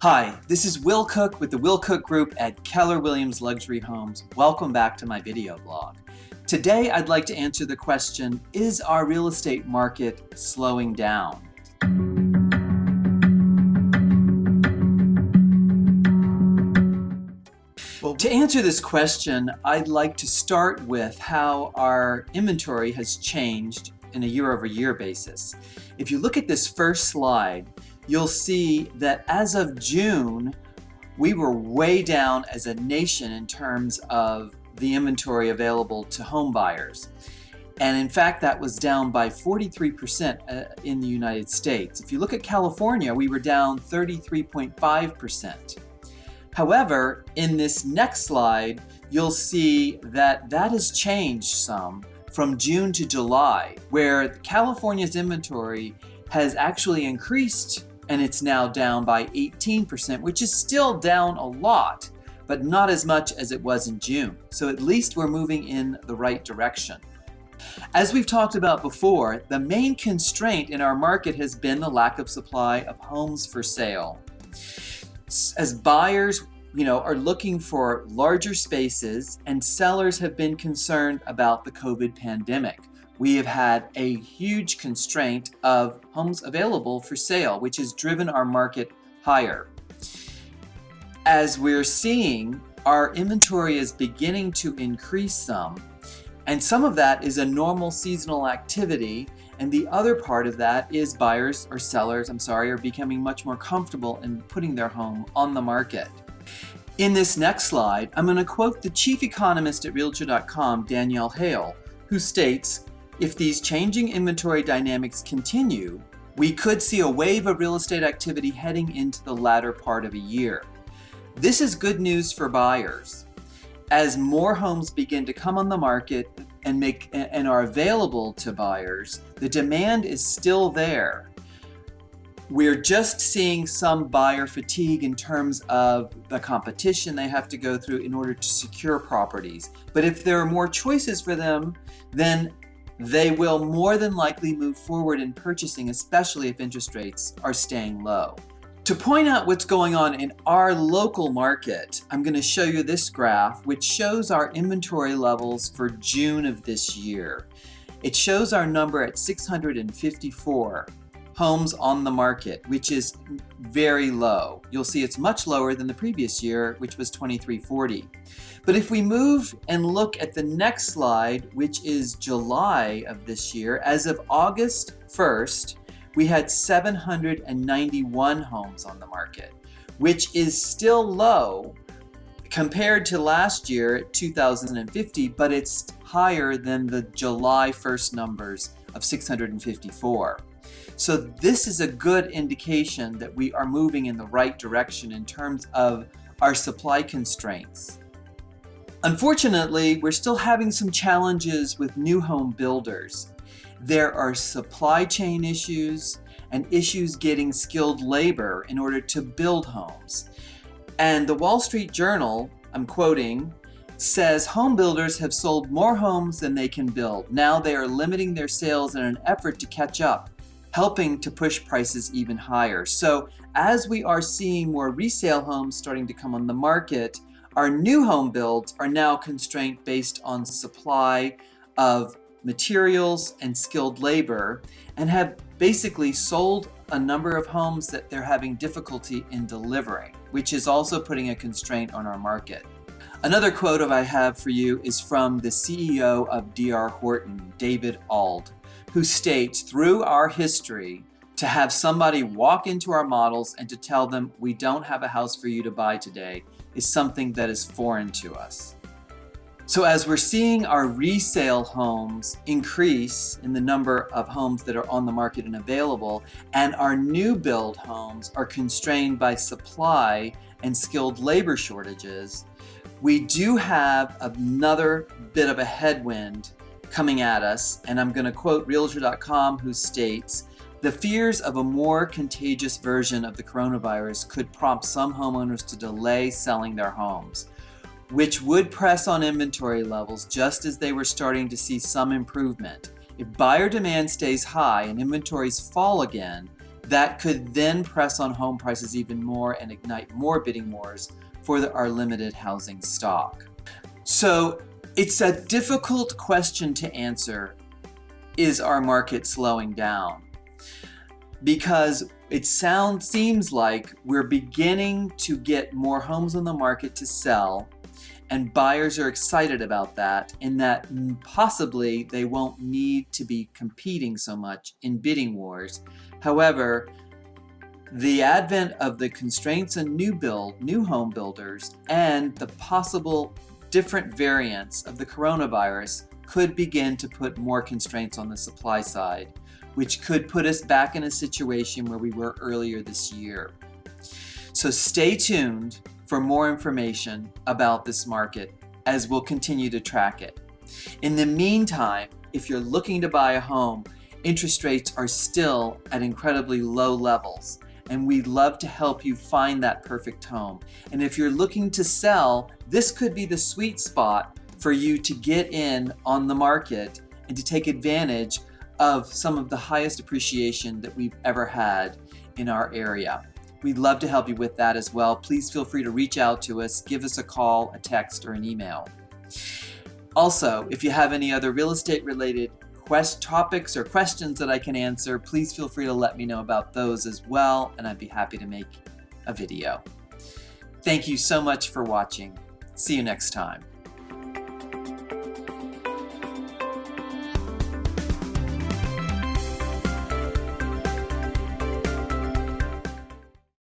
Hi, this is Will Cook with the Will Cook Group at Keller Williams Luxury Homes. Welcome back to my video blog. Today I'd like to answer the question, is our real estate market slowing down? Well, to answer this question, I'd like to start with how our inventory has changed in a year-over-year basis. If you look at this first slide, you'll see that as of June, we were way down as a nation in terms of the inventory available to home buyers. And in fact, that was down by 43% in the United States. If you look at California, we were down 33.5%. However, in this next slide, you'll see that that has changed some from June to July, where California's inventory has actually increased and it's now down by 18%, which is still down a lot, but not as much as it was in June. So at least we're moving in the right direction. As we've talked about before, the main constraint in our market has been the lack of supply of homes for sale. As buyers, are looking for larger spaces and sellers have been concerned about the COVID pandemic. We have had a huge constraint of homes available for sale, which has driven our market higher. As we're seeing, our inventory is beginning to increase some, and some of that is a normal seasonal activity, and the other part of that is buyers or sellers, are becoming much more comfortable in putting their home on the market. In this next slide, I'm going to quote the chief economist at Realtor.com, Danielle Hale, who states, "If these changing inventory dynamics continue, we could see a wave of real estate activity heading into the latter part of a year. This is good news for buyers. As more homes begin to come on the market and are available to buyers, the demand is still there. We're just seeing some buyer fatigue in terms of the competition they have to go through in order to secure properties. But if there are more choices for them, then they will more than likely move forward in purchasing, especially if interest rates are staying low." To point out what's going on in our local market, I'm going to show you this graph, which shows our inventory levels for June of this year. It shows our number at 654 homes on the market, which is very low. You'll see it's much lower than the previous year, which was 2340. But if we move and look at the next slide, which is July of this year, as of August 1st, we had 791 homes on the market, which is still low compared to last year at 2,050, but it's higher than the July 1st numbers of 654. So this is a good indication that we are moving in the right direction in terms of our supply constraints. Unfortunately, we're still having some challenges with new home builders. There are supply chain issues and issues getting skilled labor in order to build homes. And the Wall Street Journal, I'm quoting, says home builders have sold more homes than they can build. Now they are limiting their sales in an effort to catch up, helping to push prices even higher. So as we are seeing more resale homes starting to come on the market, our new home builds are now constrained based on supply of materials and skilled labor, and have basically sold a number of homes that they're having difficulty in delivering, which is also putting a constraint on our market. Another quote I have for you is from the CEO of D.R. Horton, David Auld, who states, "Through our history, to have somebody walk into our models and to tell them we don't have a house for you to buy today is something that is foreign to us." So as we're seeing our resale homes increase in the number of homes that are on the market and available, and our new build homes are constrained by supply and skilled labor shortages, we do have another bit of a headwind coming at us. And I'm going to quote Realtor.com, who states, "The fears of a more contagious version of the coronavirus could prompt some homeowners to delay selling their homes, which would press on inventory levels just as they were starting to see some improvement. If buyer demand stays high and inventories fall again, that could then press on home prices even more and ignite more bidding wars for our limited housing stock. So it's a difficult question to answer. Is our market slowing down? Because it seems like we're beginning to get more homes on the market to sell, and buyers are excited about that, and that possibly they won't need to be competing so much in bidding wars. However, the advent of the constraints on new home builders and the possible different variants of the coronavirus could begin to put more constraints on the supply side, which could put us back in a situation where we were earlier this year. So stay tuned for more information about this market as we'll continue to track it. In the meantime, if you're looking to buy a home, interest rates are still at incredibly low levels, and we'd love to help you find that perfect home. And if you're looking to sell, this could be the sweet spot for you to get in on the market and to take advantage of some of the highest appreciation that we've ever had in our area. We'd love to help you with that as well. Please feel free to reach out to us, give us a call, a text, or an email. Also, if you have any other real estate related topics or questions that I can answer, please feel free to let me know about those as well, and I'd be happy to make a video. Thank you so much for watching. See you next time.